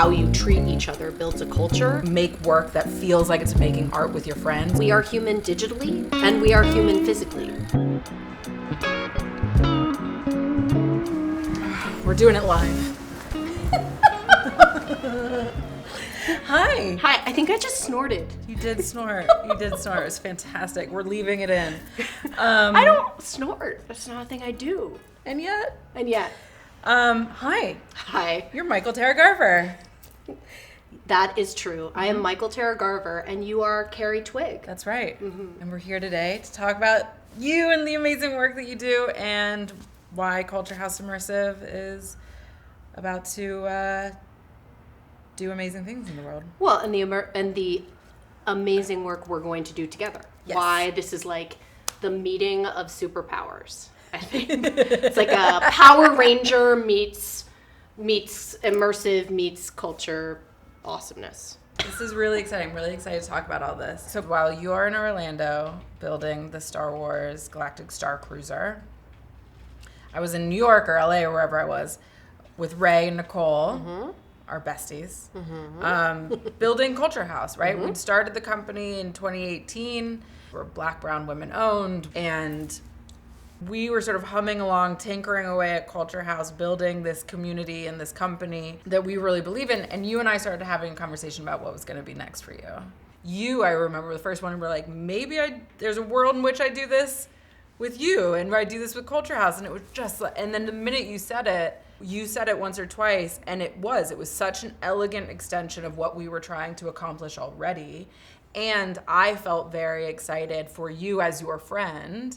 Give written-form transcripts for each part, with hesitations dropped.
how you treat each other builds a culture. Make work that feels like it's making art with your friends. We are human digitally, and we are human physically. We're doing it live. Hi. Hi, I think I just snorted. You did snort. You did snort. It was fantastic. We're leaving it in. I don't snort. That's not a thing I do. And yet. Hi. Hi. You're Mikhael Tara Garver. That is true. I am Mikhael Tara Garver, and you are Carri Twigg. That's right. And we're here today to talk about you and the amazing work that you do and why Culture House Immersive is about to do amazing things in the world. Well, and the amazing work we're going to do together. Yes. Why this is like the meeting of superpowers, I think. It's like a Power Ranger meets immersive meets culture awesomeness. This is really exciting. I'm really excited to talk about all this. So while you're in Orlando building the Star Wars Galactic Star Cruiser, I was in New York or LA or wherever I was with Ray and Nicole, our besties, building Culture House, right? We'd started the company in 2018. We're Black, brown, women owned. And we were sort of humming along, tinkering away at Culture House, building this community and this company that we really believe in. And you and I started having a conversation about what was going to be next for you. I remember the first one, we're like, maybe there's a world in which I do this with you and I do this with Culture House. And it was just like, and then the minute you said it once or twice, and it was such an elegant extension of what we were trying to accomplish already. And I felt very excited for you as your friend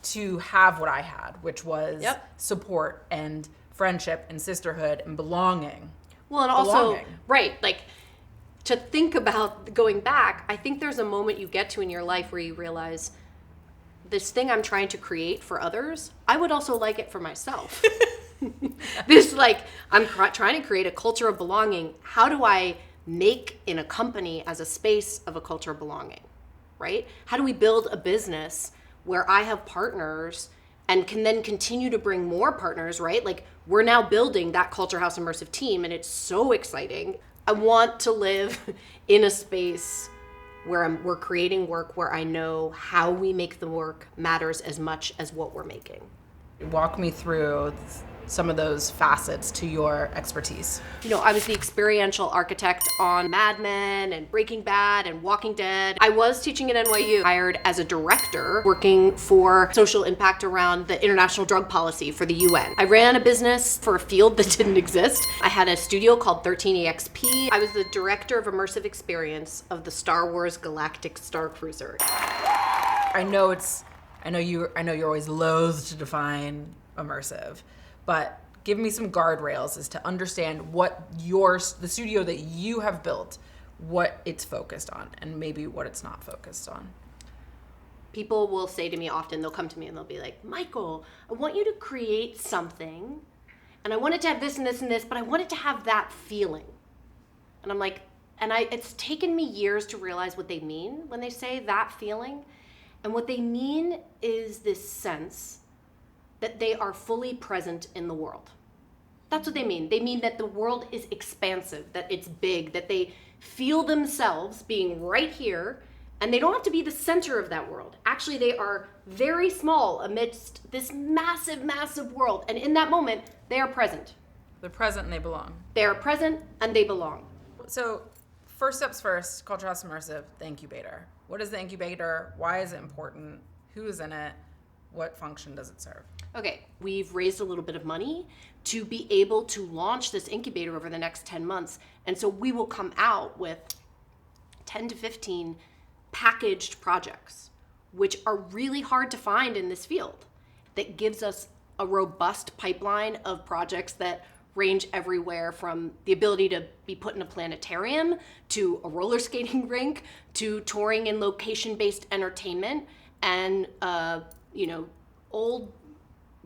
to have what I had, which was support and friendship and sisterhood and belonging. Well, and also, right, like to think about going back, I think there's a moment you get to in your life where you realize this thing I'm trying to create for others, I would also like it for myself. This, like, I'm trying to create a culture of belonging. How do I make in a company as a space of a culture of belonging, right? How do we build a business where I have partners and can then continue to bring more partners, right? Like, we're now building that Culture House Immersive team, and it's so exciting. I want to live in a space where we're creating work where I know how we make the work matters as much as what we're making. Walk me through some of those facets to your expertise. You know, I was the experiential architect on Mad Men and Breaking Bad and Walking Dead. I was teaching at NYU, hired as a director working for social impact around the international drug policy for the UN. I ran a business for a field that didn't exist. I had a studio called 13EXP. I was the director of immersive experience of the Star Wars Galactic Star Cruiser. I know you're always loath to define immersive, but give me some guardrails as to understand what the studio that you have built, what it's focused on, and maybe what it's not focused on. People will say to me often, they'll come to me and they'll be like, Michael, I want you to create something, and I want it to have this and this and this, but I want it to have that feeling. And I'm like, it's taken me years to realize what they mean when they say that feeling. And what they mean is this sense that they are fully present in the world. That's what they mean. They mean that the world is expansive, that it's big, that they feel themselves being right here, and they don't have to be the center of that world. Actually, they are very small amidst this massive, massive world. And in that moment, they are present. They're present and they belong. They are present and they belong. So first steps first, Culture House Immersive, the incubator. What is the incubator? Why is it important? Who is in it? What function does it serve? Okay, we've raised a little bit of money to be able to launch this incubator over the next 10 months. And so we will come out with 10 to 15 packaged projects, which are really hard to find in this field. That gives us a robust pipeline of projects that range everywhere from the ability to be put in a planetarium, to a roller skating rink, to touring in location-based entertainment, and old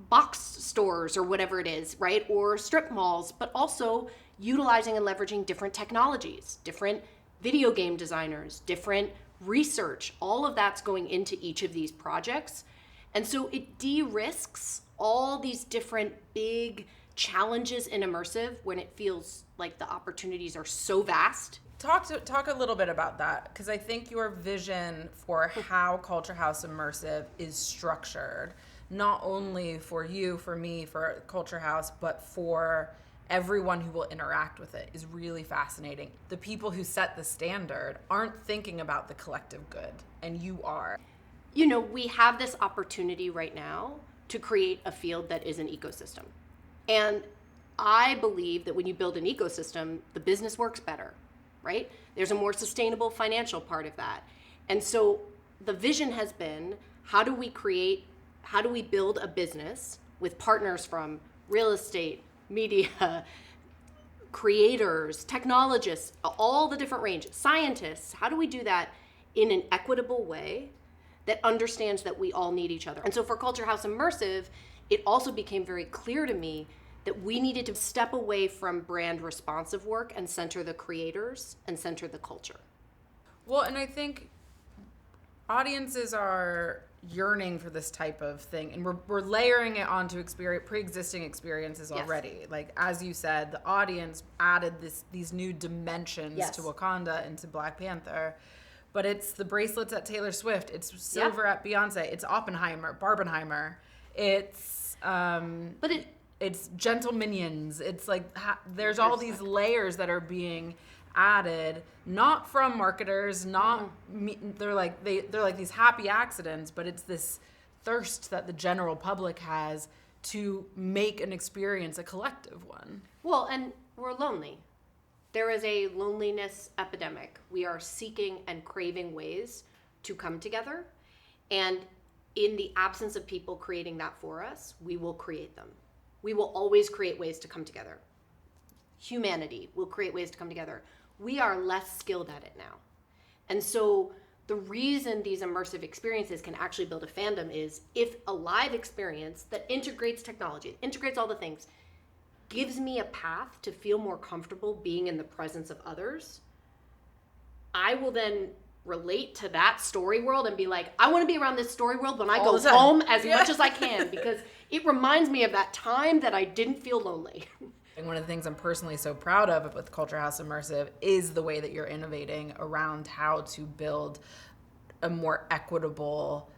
box stores or whatever it is, right? Or strip malls, but also utilizing and leveraging different technologies, different video game designers, different research. All of that's going into each of these projects. And so it de-risks all these different big challenges in immersive when it feels like the opportunities are so vast. Talk a little bit about that, because I think your vision for how Culture House Immersive is structured, not only for you, for me, for Culture House, but for everyone who will interact with it, is really fascinating. The people who set the standard aren't thinking about the collective good, and you are. You know, we have this opportunity right now to create a field that is an ecosystem. And I believe that when you build an ecosystem, the business works better, right? There's a more sustainable financial part of that. And so the vision has been, how do we build a business with partners from real estate, media, creators, technologists, all the different ranges, scientists? How do we do that in an equitable way that understands that we all need each other? And so for Culture House Immersive, it also became very clear to me that we needed to step away from brand responsive work and center the creators and center the culture. Well, and I think audiences are yearning for this type of thing, and we're layering it onto pre-existing experiences already. Yes. Like, as you said, the audience added these new dimensions to Wakanda and to Black Panther. But it's the bracelets at Taylor Swift, it's silver at Beyonce, it's Oppenheimer, Barbenheimer, it's it's Gentle Minions. It's like there's all these layers that are being added, not from marketers, they're like these happy accidents, but it's this thirst that the general public has to make an experience a collective one. Well, and we're lonely. There is a loneliness epidemic. We are seeking and craving ways to come together, and in the absence of people creating that for us, we will create them. We will always create ways to come together. Humanity will create ways to come together. We are less skilled at it now. And so the reason these immersive experiences can actually build a fandom is if a live experience that integrates technology, integrates all the things, gives me a path to feel more comfortable being in the presence of others, I will then relate to that story world and be like, I want to be around this story world when I go home as much as I can, because it reminds me of that time that I didn't feel lonely. And one of the things I'm personally so proud of with Culture House Immersive is the way that you're innovating around how to build a more equitable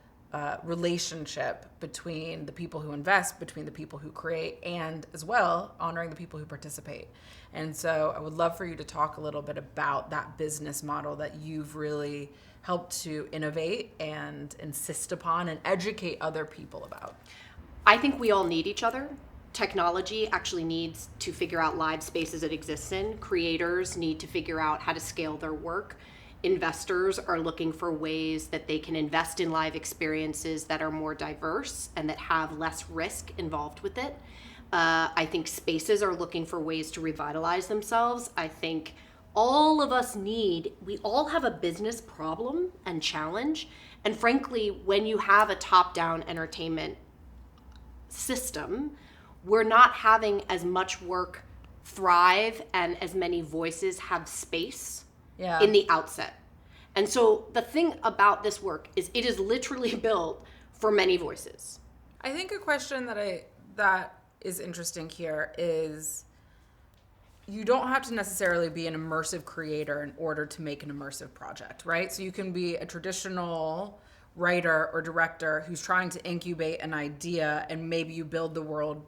relationship between the people who invest, between the people who create, and as well honoring the people who participate. And so I would love for you to talk a little bit about that business model that you've really helped to innovate and insist upon and educate other people about. I think we all need each other. Technology actually needs to figure out live spaces it exists in. Creators need to figure out how to scale their work. Investors are looking for ways that they can invest in live experiences that are more diverse and that have less risk involved with it. I think spaces are looking for ways to revitalize themselves. I think all of us we all have a business problem and challenge. And frankly, when you have a top-down entertainment system, we're not having as much work thrive and as many voices have space in the outset. And so the thing about this work is it is literally built for many voices. I think a question that is interesting here is you don't have to necessarily be an immersive creator in order to make an immersive project, right? So you can be a traditional writer or director who's trying to incubate an idea, and maybe you build the world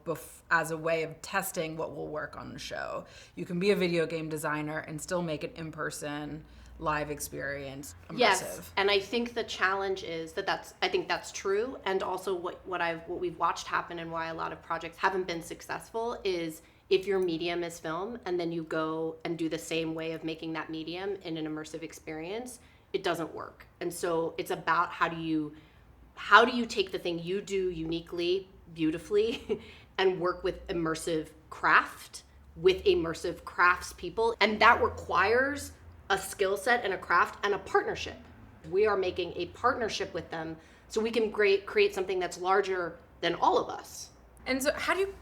as a way of testing what will work on the show. You can be a video game designer and still make an in-person live experience immersive. Yes, and I think the challenge is I think that's true, and also what we've watched happen and why a lot of projects haven't been successful is if your medium is film and then you go and do the same way of making that medium in an immersive experience, it doesn't work. And so it's about how do you take the thing you do uniquely, beautifully, and work with immersive craft with immersive crafts people. And that requires a skill set and a craft and a partnership. We are making a partnership with them so we can create something that's larger than all of us. And so how do you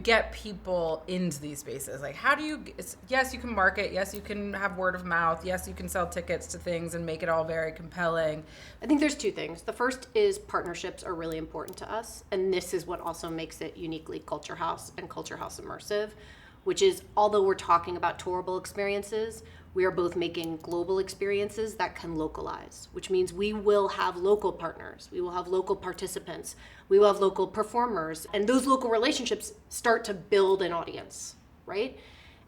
get people into these spaces? Like, how do you, yes, you can market, yes, you can have word of mouth, yes, you can sell tickets to things and make it all very compelling. I think there's two things. The first is partnerships are really important to us, and this is what also makes it uniquely Culture House and Culture House Immersive, which is, although we're talking about tourable experiences, we are both making global experiences that can localize, which means we will have local partners, we will have local participants, we will have local performers, and those local relationships start to build an audience, right?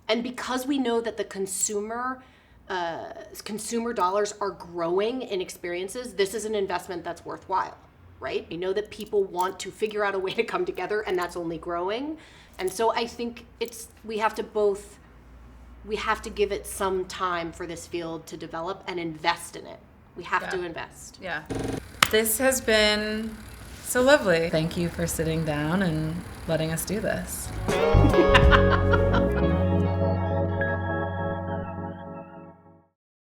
And because we know that the consumer dollars are growing in experiences, this is an investment that's worthwhile, right? We know that people want to figure out a way to come together, and that's only growing. And so I think we have to give it some time for this field to develop and invest in it. We have to invest. Yeah. This has been so lovely. Thank you for sitting down and letting us do this.